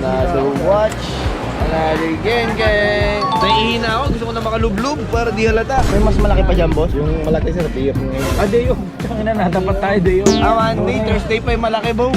Another watch. Another gang. Naiihina ako. Gusto ko na makalublob para di halata. May mas malaki pa dyan, boss? Yung malaki sa Tiyok ngayon. Day off. Tangina na, dapat tayo day off. Monday, Thursday pa yung malaki, bo.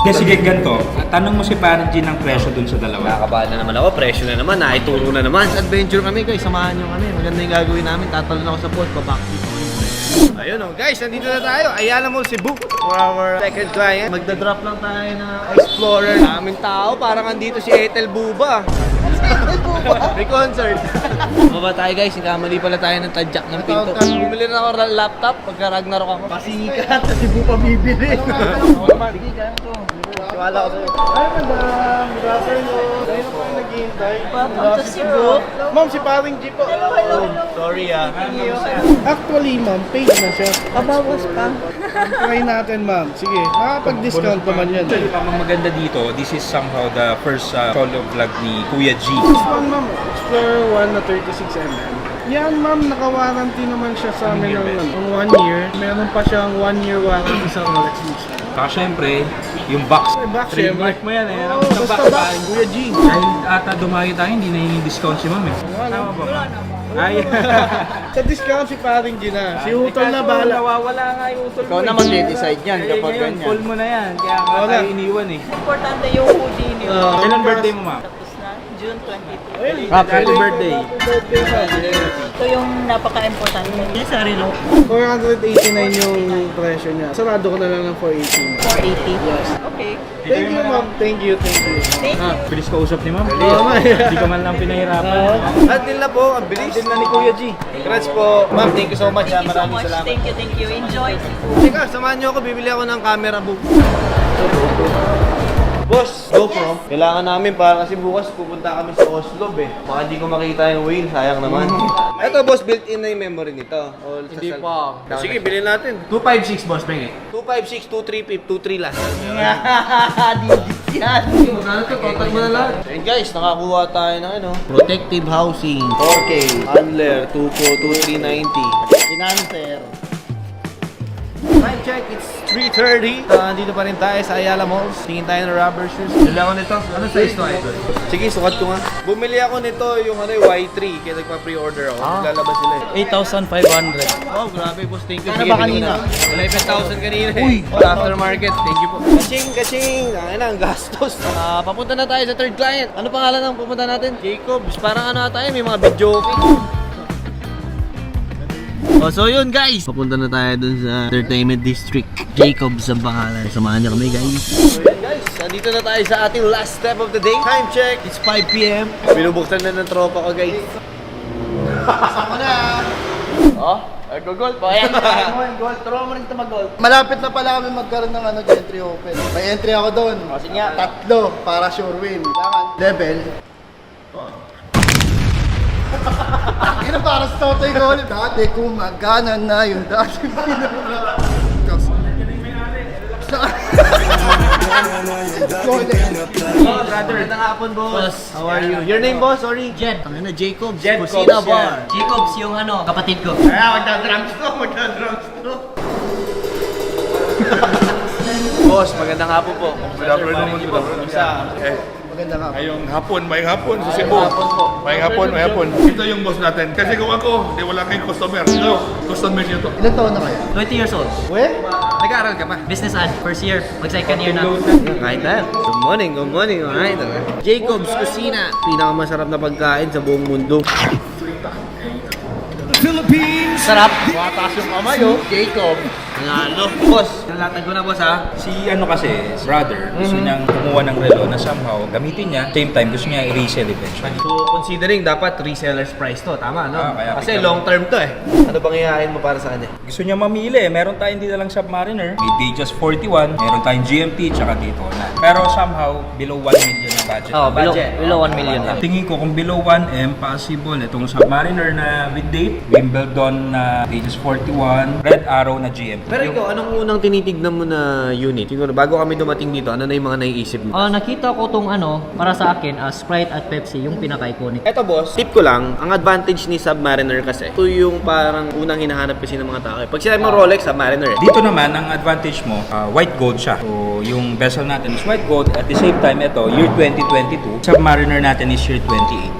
Kasi sige, ganito. Tanong mo si Parang G ng presyo dun sa dalawa. Nakakabahan na naman ako, presyo na naman, naituro na naman. Adventure kami guys, samahan nyo kami. Maganda yung gagawin namin, tatalon ako sa post, babakit ako yung presyo. Ayun guys, nandito na tayo. Ayala Mall Cebu for our second client. Magdadrop lang tayo ng Explorer. Daming tao, parang andito si Ethel Buba. May concert. Baba tayo guys, nagkamali pala tayo ng tadyak ng pinto. Bumili na ako ng laptop pagka Ragnarok ako. Pasikat, kasi bupa bibili. Sige, kaya ko. Tiwala ko sa'yo. Hi, madam. Good afternoon. Tayo na po yung naghihintay. Welcome to Cebu. Ma'am, si Paring G po. Sorry ah. Actually, ma'am, paid na siya. Pabawas pa. Try natin, ma'am. Sige, makapag-discount naman yan. Ang maganda dito, this is somehow the first solo vlog ni Kuya G. This one, ma'am, Explorer 1 na 36mm. Yan, ma'am, naka-warranty naman siya sa amin ng 1 year. Meron pa siyang 1 year warranty sa Rolex mission. Saka syempre, yung box. Box, Trademark mo yan eh. Oo, basta box. Kuya G. Dahil ata dumayo tayo, hindi na yung discount si ma'am eh. Tama ba ba? Ay. Sa discount si Paring G na. Si Utol na bahala. Nawawala nga yung utol mo. Ikaw na mag-decide yan kapag ngayon, ganyan. Full mo na yan. Kaya nga Wala. tayo iniwan eh. Importante yung hoodie niyo. Kailan birthday mo ma'am? Tapos na, June 22. Happy birthday. Birthday na. Ito yung napaka-importante. Yes, sa relo. 489 yung presyo niya. Sarado ko na lang ng 480. 480. Yes. Okay. Thank you, ma'am. Thank you. Thank you. Bilis ka usap ni ma'am. Oo, ma'am. Hindi ka man lang pinahirapan. At din na po, ang bilis. Din na ni Kuya G. Congrats po. Ma'am, thank you so much. Thank you so Maraming much. salamat. Thank you. Enjoy. Teka, samahan niyo ako. Bibili ako ng camera book. Boss, GoPro. Kailangan namin para kasi bukas pupunta kami sa Oslo eh. Baka hindi ko makita yung whale, sayang naman. Ito boss, built-in na yung memory nito. Hindi pa. Sige, bilhin natin. 256 boss, pengi. 256, 235, 23 last. Digit yan. Ano to? Total mo na lahat. And guys, nakakuha tayo ng ano, protective housing. 4K. Handler, 2390. Financer. Time check, it's 3:30. Dito pa rin tayo sa Ayala Malls. Tingin tayo ng rubber shoes. Dala ko nito. Ano size to idol? Sige, sukat ko nga. Bumili ako nito yung ano, yung Y3. Kaya nagpa-pre-order ako. Naglalabas sila eh. 8,500. Oh, grabe boss. Thank you. Ano Sige, ba bigyan kanina? ko na. 11,000 kanina eh. Uy! Aftermarket. Thank you po. Kaching! Ang ang gastos. Papunta na tayo sa third client. Ano pangalan ng pupunta natin? Jacobs. Parang ano tayo, may mga video okay. Oh, so yun guys. Papunta na tayo dun sa Entertainment District. Jacobs ang pangalan. Samahan niyo kami guys. So yun guys, nandito na tayo sa ating last step of the day. Time check, it's 5 PM. Binubuksan na ng tropa ko guys. Ako na. Oh, go-gold pa. Ayan. Gold. Turo mo rin ito mag-gold. Malapit na pala kami magkaroon ng entry open. May entry ako doon. Kasi nga, 3 para sure win. Kailangan level. Ina para sa Totoy Gold. Dati gumagana na yun. Dati brother, magandang hapon boss. How are you? Your name boss? Sorry. Jed. Ano na, Jacobs. Jacobs, Kusina yan. Bar. Jacobs, yung ano, kapatid ko. Magdadrums to. Boss, magandang hapon po. Good afternoon, good afternoon. maganda nga. Ngayong hapon, may hapon sa Cebu. hapon po. May hapon. Ito yung boss natin. Kasi kung ako, di wala kayong customer. Ito, customer niyo to. Ilan taon na kayo? 20 years old. We? Nag-aaral ka pa? Business ad. First year. Mag-second year na. Kahit na. Good morning. Alright. Jacobs Kusina. Pinakamasarap na pagkain sa buong mundo. Sarap. Mataas yung kamay, oh. Jacob. Nalo. Boss, nalatag ko na boss ha. Si ano kasi, brother, gusto niyang kumuha ng relo na somehow gamitin niya. Same time, gusto niya i-resell eventually. So, considering dapat reseller's price to, tama no? Kaya Kasi bigyan long term to eh. Ano bang ihain mo para sa kanya? Gusto niya mamili. Meron tayong dito lang Submariner. May Datejust 41. Meron tayong GMT tsaka Daytona. Pero somehow, below 1 million yung budget. Oh, below 1 million lang. Tingin ko kung below 1M, possible. Itong Submariner na with date, Wimbledon na Datejust 41, Red Arrow na GMT. Pero ikaw, anong unang tinitignan mo na unit? Siguro, bago kami dumating dito, ano na yung mga naiisip mo? Nakita ko tong para sa akin, Sprite at Pepsi, yung pinaka-iconic. Eto boss, tip ko lang, ang advantage ni Submariner kasi, ito yung parang unang hinahanap kasi ng mga tao. Pag sinabi mo Rolex, Submariner eh. Dito naman, ang advantage mo, white gold siya. So, yung bezel natin is white gold. At the same time, ito, year 2022. Submariner natin is year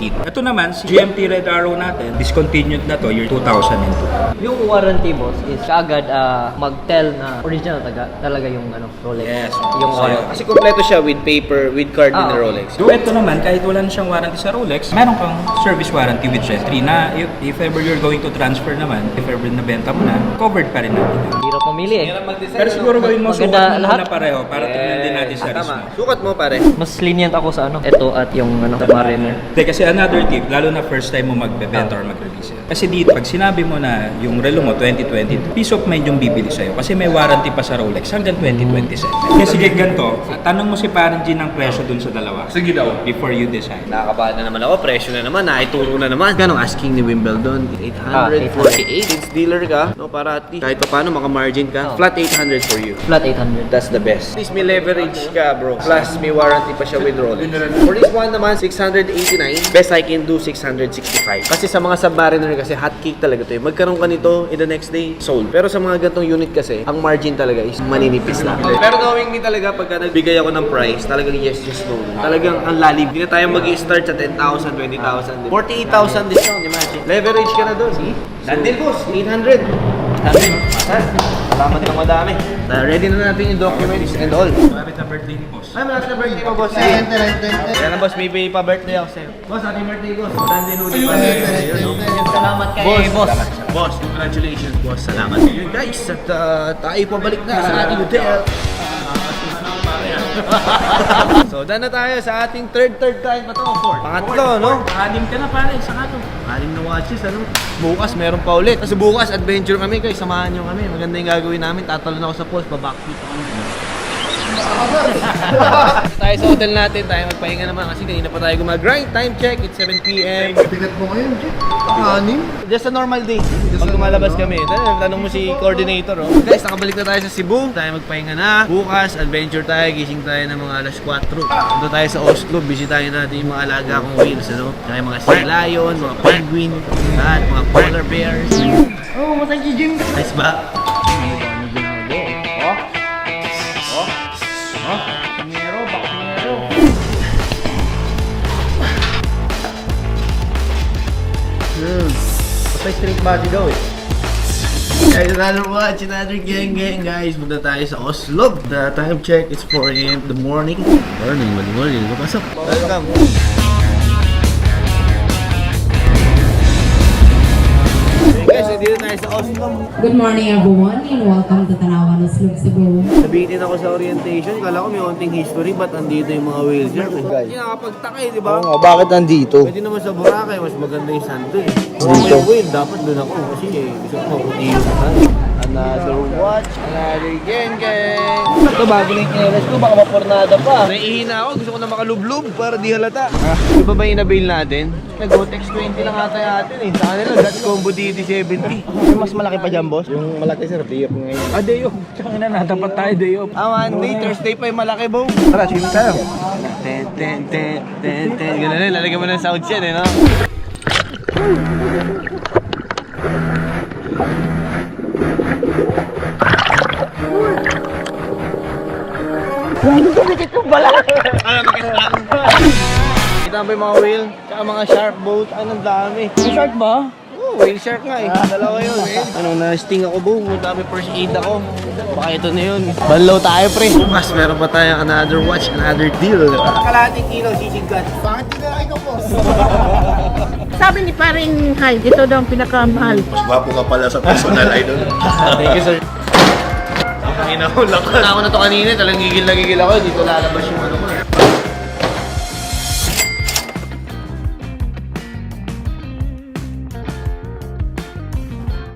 2018. Ito naman, si GMT Red Arrow natin, discontinued na to, year 2002. Yung warranty, boss, is kaagad mag-tell na original talaga yung Rolex. Yes. Yung So, kasi kompleto siya with paper, with card din na Rolex. So, ito naman, kahit wala na siyang warranty sa Rolex, meron kang service warranty with Gentry na if ever you're going to transfer naman, if ever nabenta mo na, covered pa rin natin. Hirap pamili eh. Pero siguro gawin mo, Maganda sukat mo lahat. muna pareho para tignan din natin sa wrist mo. Sukat mo pare. Mas lenient ako sa ito at yung Submariner. Hindi, kasi another tip, lalo na first time mo magbebenta or mag-release. Kasi dito, pag sinabi mo na yung relo mo 2022, peace of mind yung bibili sa'yo. Kasi may warranty pa sa Rolex hanggang 2027. Kaya sige, ganito, tanong mo si Parang G ng presyo dun sa dalawa. Sige daw. Before you decide. Nakakabahan na naman ako, presyo na naman, naituro na naman. Ganong asking ni Wimbledon? 848. Since dealer ka, no, para at least kahit pa paano maka-margin ka, flat 800 for you. Flat 800. That's the best. At least may leverage ka, bro. Plus, may warranty pa siya with Rolex. For this one naman, 689. Best I can do, 665. Kasi sa mga Submariner kasi, hot cake talaga to eh. Magkaroon ka nito, in the next day, sold. Pero sa mga gantong unit kasi, ang margin talaga is maninipis lang. Pero knowing me talaga, pagka nagbigay ako ng price, talagang yes, no. Talagang ang lalim. Hindi na tayo mag-i-start sa 10,000, 20,000. 48,000 discount, imagine. Leverage ka na doon. See? Landil boss, 800. Salamat ng madami. Ready na natin yung documents and all. Malapit na birthday ni boss. Ay, malapit na birthday mo, boss. Yan na, boss. May pa-birthday ako sa'yo. Boss, happy birthday, boss. Sunday Lodi pa. Salamat kay boss. Boss, congratulations, boss. Salamat. Yun, guys. At tayo pabalik na sa ating hotel. So, done na tayo sa ating third client ba ito? Fourth? Pangatlo, no? Anim ka na pare, sa kato. Anim na watches, ano? Bukas, meron pa ulit. Kasi bukas, adventure kami, guys. Samahan nyo kami. Maganda yung gagawin namin. Tatalon ako sa post, babackflip ako. Tayo sa hotel natin, tayo magpahinga naman kasi kanina pa tayo gumagrind. Time check, it's 7 p.m. Bigat mo ngayon, Jake. Anim? Just a normal day. Pag lumalabas kami, tanong mo si coordinator, oh. Guys, nakabalik na tayo sa Cebu. Tayo magpahinga na. Bukas, adventure tayo. Gising tayo ng mga alas 4. Punta tayo sa Oslo. Bisitahin natin yung mga alaga kong whales, ano? Kaya mga sea lion, mga penguin, lahat, mga polar bears. Oh, matang Jim. Nice ba? Pinero, baka pinero. Patay straight body daw eh. Guys, another watch, another gang guys. Punta tayo sa Oslo. The time check is 4 a.m. in the morning. Morning. Pasok. Welcome. Hey guys, nandito tayo sa Oslo. Good morning everyone and welcome to Tanawan Oslo, Cebu. Sabihin ako sa orientation. Kala ko may onting history. Ba't andito yung mga wheelchair? Guys, nakapagtaka eh, di ba? Oo nga, bakit nandito? Pwede naman sa Boracay, mas maganda yung sando eh. Kung may wheel, dapat doon ako. Kasi gusto ko makuti yung another watch, another gang. Ito bago na yung keres ko, baka mapornada pa. Naiihina ako, gusto ko na makalublob para di halata. Di ba ba yung inabail natin? Nag-Gotex 20 lang ata natin eh. Sa kanila, Gat Combo DD70. Yung mas malaki pa dyan, boss? Yung malaki, sir, day off ngayon. Ah, day off. Tsaka na, dapat tayo day off. Monday, Thursday pa yung malaki, bo. Tara, swimming tayo. Ten. Ganun na, lalagyan mo ng sound yan eh, no? Kita mo yung mga whale, tsaka mga shark boat, anong dami. May shark ba? Oh, whale shark nga eh. Dalawa yun eh. Ano, na-sting ako bo. Dami first aid ako. Baka ito na yun. Banlaw tayo pre. Bukas meron pa tayong another watch, another deal. Kalahating kilo, sisigat. Bakit di na ikaw po? Sabi ni paring Hay, dito daw ang pinakamahal. Mas gwapo ka pala sa personal idol. Thank you sir. Ang ina ko, lakas. Ako na to kanina, talagang gigil na gigil ako. Dito lalabas yung ano ko.